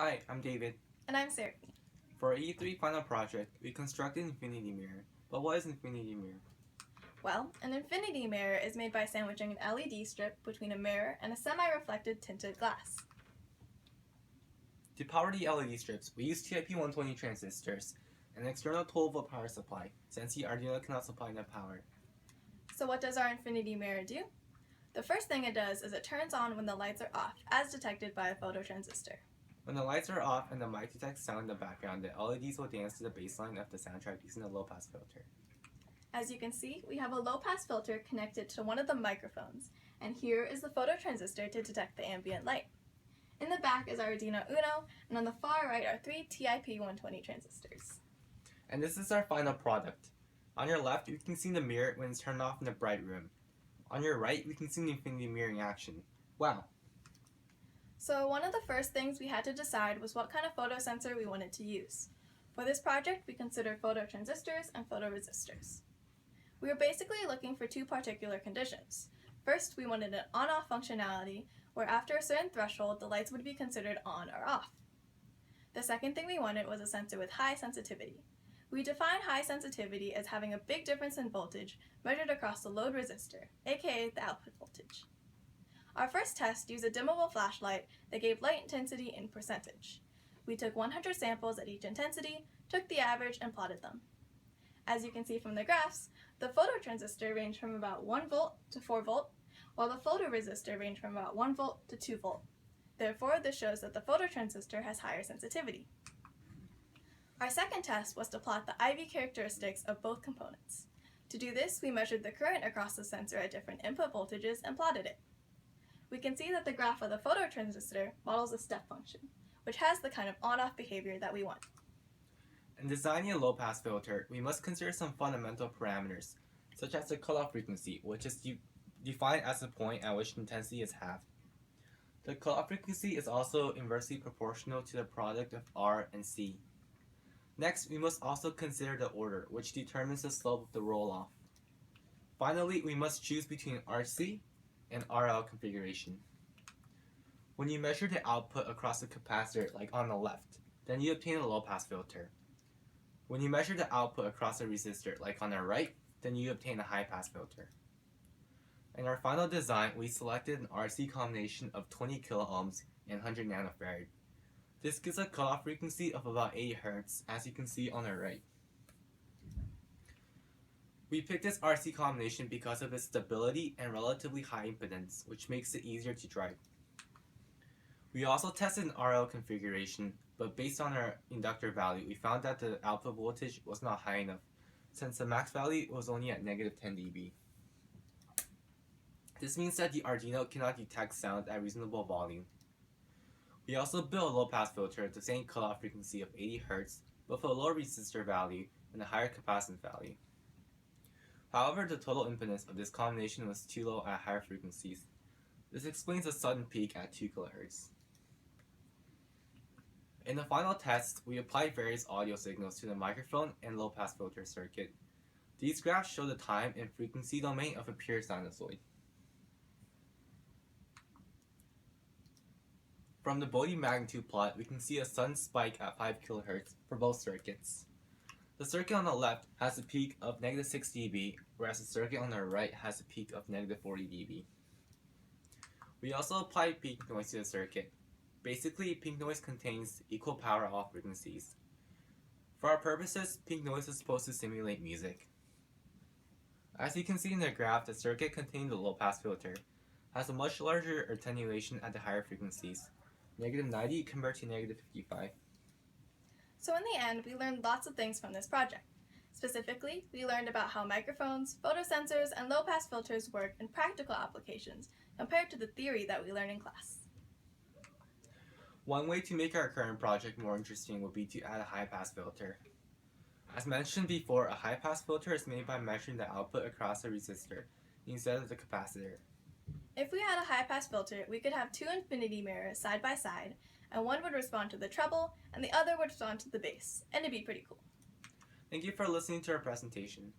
Hi, I'm David. And I'm Sarah. For our E3 final project, we constructed an infinity mirror. But what is an infinity mirror? Well, an infinity mirror is made by sandwiching an LED strip between a mirror and a semi-reflected tinted glass. To power the LED strips, we use TIP120 transistors and an external 12-volt power supply, since the Arduino cannot supply enough power. So what does our infinity mirror do? The first thing it does is it turns on when the lights are off, as detected by a phototransistor. When the lights are off and the mic detects sound in the background, the LEDs will dance to the baseline of the soundtrack using a low-pass filter. As you can see, we have a low-pass filter connected to one of the microphones, and here is the phototransistor to detect the ambient light. In the back is our Arduino Uno, and on the far right are 3 TIP120 transistors. And this is our final product. On your left, you can see the mirror when it's turned off in the bright room. On your right, we can see the infinity mirror in action. Wow! So one of the first things we had to decide was what kind of photosensor we wanted to use. For this project, we considered phototransistors and photoresistors. We were basically looking for two particular conditions. First, we wanted an on-off functionality, where after a certain threshold, the lights would be considered on or off. The second thing we wanted was a sensor with high sensitivity. We define high sensitivity as having a big difference in voltage measured across the load resistor, aka the output voltage. Our first test used a dimmable flashlight that gave light intensity in percentage. We took 100 samples at each intensity, took the average, and plotted them. As you can see from the graphs, the phototransistor ranged from about 1 volt to 4 volt, while the photoresistor ranged from about 1 volt to 2 volt. Therefore, this shows that the phototransistor has higher sensitivity. Our second test was to plot the IV characteristics of both components. To do this, we measured the current across the sensor at different input voltages and plotted it. We can see that the graph of the phototransistor models a step function, which has the kind of on-off behavior that we want. In designing a low-pass filter, we must consider some fundamental parameters, such as the cutoff frequency, which is defined as the point at which intensity is halved. The cutoff frequency is also inversely proportional to the product of R and C. Next, we must also consider the order, which determines the slope of the roll-off. Finally, we must choose between RC and RL configuration. When you measure the output across the capacitor, like on the left, then you obtain a low-pass filter. When you measure the output across a resistor, like on the right, then you obtain a high-pass filter. In our final design, we selected an RC combination of 20 kiloohms and 100 nanofarad. This gives a cutoff frequency of about 80 Hz, as you can see on the right. We picked this RC combination because of its stability and relatively high impedance, which makes it easier to drive. We also tested an RL configuration, but based on our inductor value, we found that the output voltage was not high enough, since the max value was only at negative 10 dB. This means that the Arduino cannot detect sound at reasonable volume. We also built a low-pass filter at the same cutoff frequency of 80 Hz, but with a lower resistor value and a higher capacitance value. However, the total impedance of this combination was too low at higher frequencies. This explains the sudden peak at 2 kHz. In the final test, we applied various audio signals to the microphone and low-pass filter circuit. These graphs show the time and frequency domain of a pure sinusoid. From the Bodie magnitude plot, we can see a sudden spike at 5 kHz for both circuits. The circuit on the left has a peak of negative 6 dB, whereas the circuit on the right has a peak of negative 40 dB. We also applied peak noise to the circuit. Basically, peak noise contains equal power off frequencies. For our purposes, peak noise is supposed to simulate music. As you can see in the graph, the circuit containing the low-pass filter has a much larger attenuation at the higher frequencies, negative 90 compared to negative 55. So in the end, we learned lots of things from this project. Specifically, we learned about how microphones, photosensors, and low-pass filters work in practical applications compared to the theory that we learned in class. One way to make our current project more interesting would be to add a high-pass filter. As mentioned before, a high-pass filter is made by measuring the output across a resistor instead of the capacitor. If we had a high-pass filter, we could have two infinity mirrors side by side, and one would respond to the treble, and the other would respond to the bass, and it'd be pretty cool. Thank you for listening to our presentation.